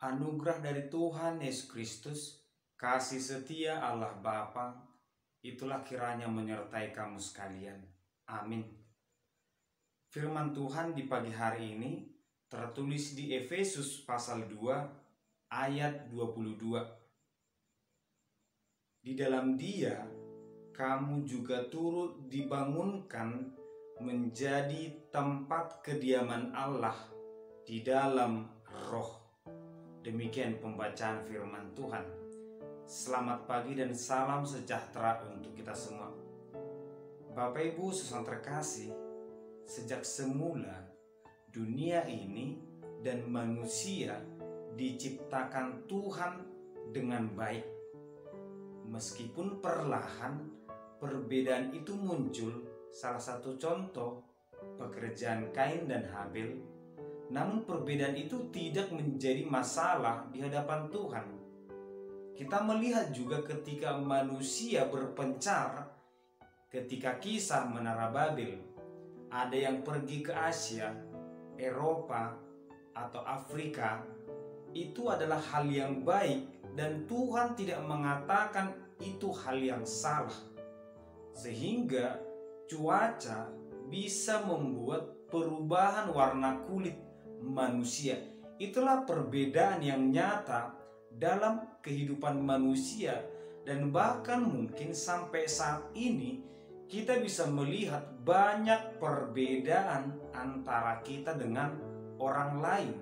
Anugerah dari Tuhan Yesus Kristus, kasih setia Allah Bapa, itulah kiranya menyertai kamu sekalian. Amin. Firman Tuhan di pagi hari ini tertulis di Efesus pasal 2 ayat 22. Di dalam Dia kamu juga turut dibangunkan menjadi tempat kediaman Allah di dalam Roh. Demikian pembacaan firman Tuhan. Selamat pagi dan salam sejahtera untuk kita semua. Bapak Ibu saudara terkasih, sejak semula dunia ini dan manusia diciptakan Tuhan dengan baik. Meskipun perlahan perbedaan itu muncul, salah satu contoh pekerjaan Kain dan Habil, namun perbedaan itu tidak menjadi masalah di hadapan Tuhan. Kita melihat juga ketika manusia berpencar, ketika kisah Menara Babel, ada yang pergi ke Asia, Eropa, atau Afrika. Itu adalah hal yang baik dan Tuhan tidak mengatakan itu hal yang salah. Sehingga cuaca bisa membuat perubahan warna kulit manusia. Itulah perbedaan yang nyata dalam kehidupan manusia, dan bahkan mungkin sampai saat ini kita bisa melihat banyak perbedaan antara kita dengan orang lain.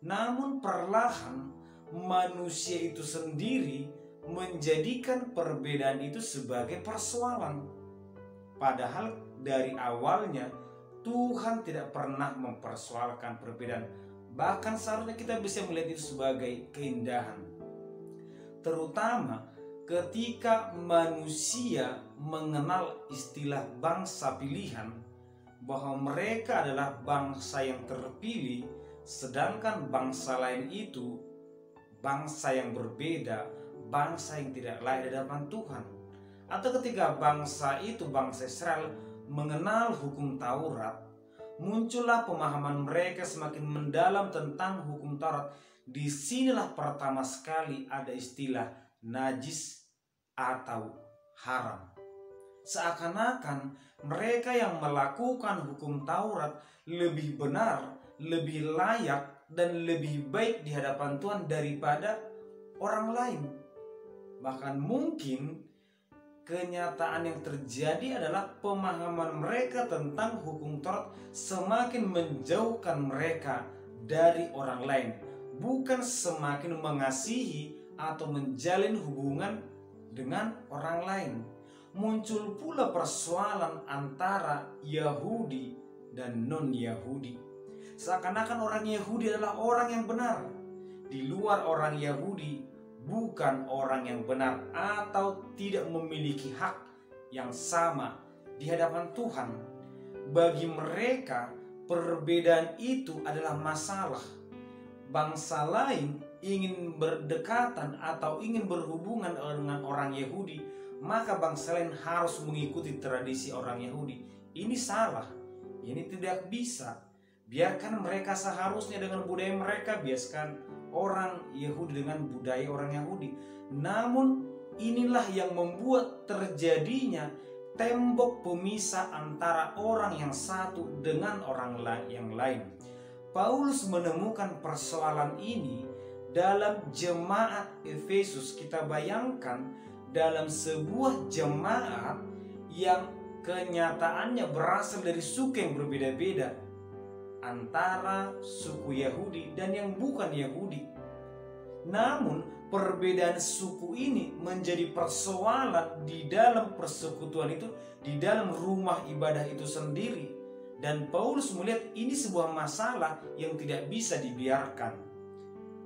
Namun perlahan manusia itu sendiri menjadikan perbedaan itu sebagai persoalan. Padahal dari awalnya Tuhan tidak pernah mempersoalkan perbedaan. Bahkan seharusnya kita bisa melihat itu sebagai keindahan. Terutama ketika manusia mengenal istilah bangsa pilihan, bahwa mereka adalah bangsa yang terpilih, sedangkan bangsa lain itu bangsa yang berbeda, bangsa yang tidak layak di hadapan Tuhan. Atau ketika bangsa itu, bangsa Israel, mengenal hukum Taurat, muncullah pemahaman mereka semakin mendalam tentang hukum Taurat. Disinilah pertama sekali ada istilah najis atau haram. Seakan-akan mereka yang melakukan hukum Taurat lebih benar, lebih layak, dan lebih baik di hadapan Tuhan daripada orang lain. Bahkan mungkin kenyataan yang terjadi adalah pemahaman mereka tentang hukum Taurat semakin menjauhkan mereka dari orang lain, bukan semakin mengasihi atau menjalin hubungan dengan orang lain. Muncul pula persoalan antara Yahudi dan non-Yahudi. Seakan-akan orang Yahudi adalah orang yang benar, di luar orang Yahudi bukan orang yang benar atau tidak memiliki hak yang sama di hadapan Tuhan. Bagi mereka, perbedaan itu adalah masalah. Bangsa lain ingin berdekatan atau ingin berhubungan dengan orang Yahudi, maka bangsa lain harus mengikuti tradisi orang Yahudi. Ini salah, ini tidak bisa. Biarkan mereka seharusnya dengan budaya mereka, biarkan orang Yahudi dengan budaya orang Yahudi. Namun inilah yang membuat terjadinya tembok pemisah antara orang yang satu dengan orang yang lain. Paulus menemukan persoalan ini dalam jemaat Efesus. Kita bayangkan dalam sebuah jemaat yang kenyataannya berasal dari suku yang berbeda-beda, antara suku Yahudi dan yang bukan Yahudi. Namun perbedaan suku ini menjadi persoalan di dalam persekutuan itu, di dalam rumah ibadah itu sendiri. Dan Paulus melihat ini sebuah masalah yang tidak bisa dibiarkan.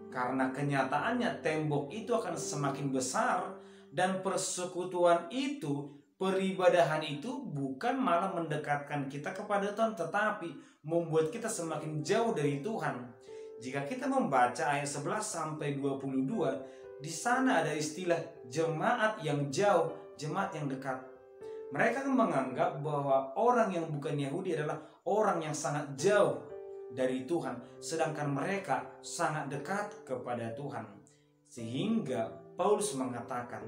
Karena kenyataannya tembok itu akan semakin besar, dan persekutuan itu, peribadahan itu bukan malah mendekatkan kita kepada Tuhan, tetapi membuat kita semakin jauh dari Tuhan. Jika kita membaca ayat 11 sampai 22, di sana ada istilah jemaat yang jauh, jemaat yang dekat. Mereka menganggap bahwa orang yang bukan Yahudi adalah orang yang sangat jauh dari Tuhan, sedangkan mereka sangat dekat kepada Tuhan. Sehingga Paulus mengatakan,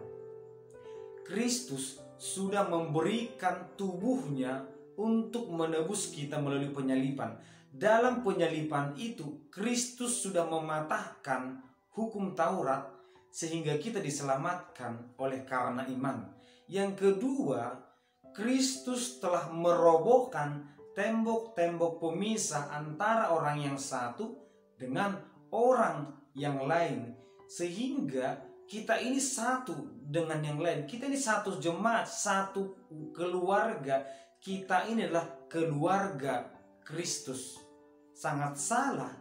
Kristus sudah memberikan tubuhnya untuk menebus kita melalui penyalipan. Dalam penyalipan itu, Kristus sudah mematahkan hukum Taurat sehingga kita diselamatkan oleh karena iman. Yang kedua, Kristus telah merobohkan tembok-tembok pemisah antara orang yang satu dengan orang yang lain, sehingga kita ini satu dengan yang lain. Kita ini satu jemaat, satu keluarga. Kita ini adalah keluarga Kristus. Sangat salah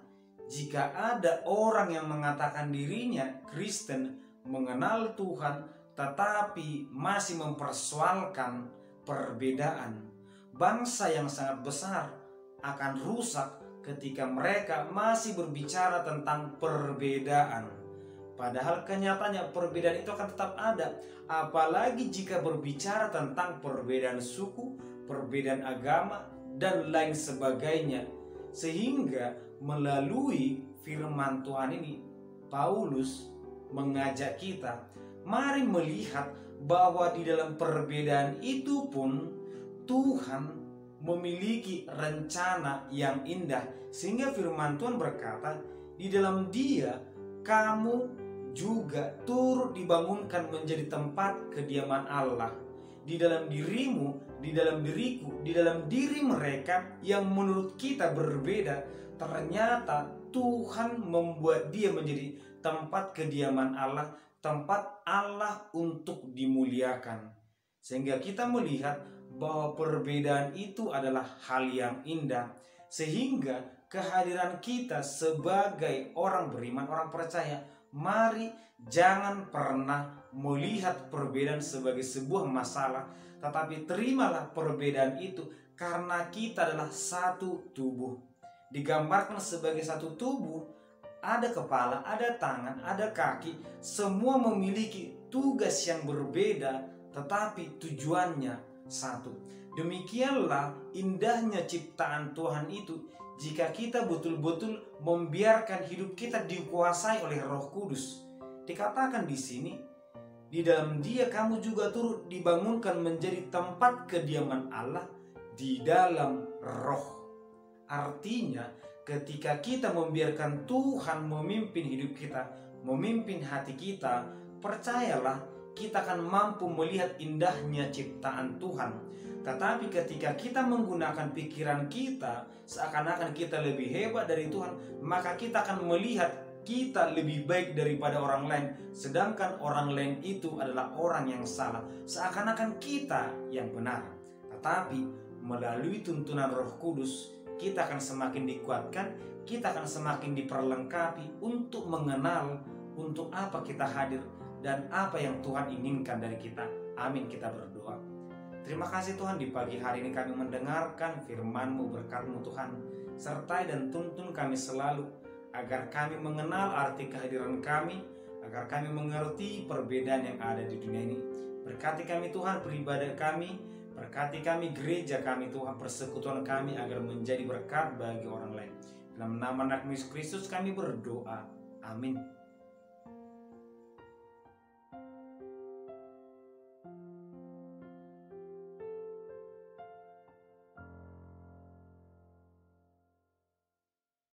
jika ada orang yang mengatakan dirinya Kristen, mengenal Tuhan, tetapi masih mempersoalkan perbedaan. Bangsa yang sangat besar akan rusak ketika mereka masih berbicara tentang perbedaan. Padahal kenyataannya perbedaan itu akan tetap ada. Apalagi jika berbicara tentang perbedaan suku, perbedaan agama, dan lain sebagainya. Sehingga melalui firman Tuhan ini, Paulus mengajak kita, mari melihat bahwa di dalam perbedaan itu pun Tuhan memiliki rencana yang indah. Sehingga firman Tuhan berkata, di dalam Dia kamu juga turut dibangunkan menjadi tempat kediaman Allah. Di dalam dirimu, di dalam diriku, di dalam diri mereka yang menurut kita berbeda, ternyata Tuhan membuat dia menjadi tempat kediaman Allah, tempat Allah untuk dimuliakan. Sehingga kita melihat bahwa perbedaan itu adalah hal yang indah. Sehingga kehadiran kita sebagai orang beriman, orang percaya, mari jangan pernah melihat perbedaan sebagai sebuah masalah, tetapi terimalah perbedaan itu karena kita adalah satu tubuh. Digambarkan sebagai satu tubuh, ada kepala, ada tangan, ada kaki, semua memiliki tugas yang berbeda, tetapi tujuannya satu. Demikianlah indahnya ciptaan Tuhan itu jika kita betul-betul membiarkan hidup kita dikuasai oleh Roh Kudus. Dikatakan di sini, di dalam Dia kamu juga turut dibangunkan menjadi tempat kediaman Allah di dalam Roh. Artinya, ketika kita membiarkan Tuhan memimpin hidup kita, memimpin hati kita, percayalah kita akan mampu melihat indahnya ciptaan Tuhan. Tetapi ketika kita menggunakan pikiran kita, seakan-akan kita lebih hebat dari Tuhan, maka kita akan melihat kita lebih baik daripada orang lain, sedangkan orang lain itu adalah orang yang salah, seakan-akan kita yang benar. Tetapi melalui tuntunan Roh Kudus, kita akan semakin dikuatkan, kita akan semakin diperlengkapi untuk mengenal untuk apa kita hadir dan apa yang Tuhan inginkan dari kita. Amin, kita berdoa. Terima kasih Tuhan, di pagi hari ini kami mendengarkan firman-Mu, berkat-Mu Tuhan. Sertai dan tuntun kami selalu, agar kami mengenal arti kehadiran kami, agar kami mengerti perbedaan yang ada di dunia ini. Berkati kami Tuhan, beribadah kami, berkati kami gereja kami Tuhan, persekutuan kami agar menjadi berkat bagi orang lain. Dalam nama Anak Yesus Kristus kami berdoa. Amin.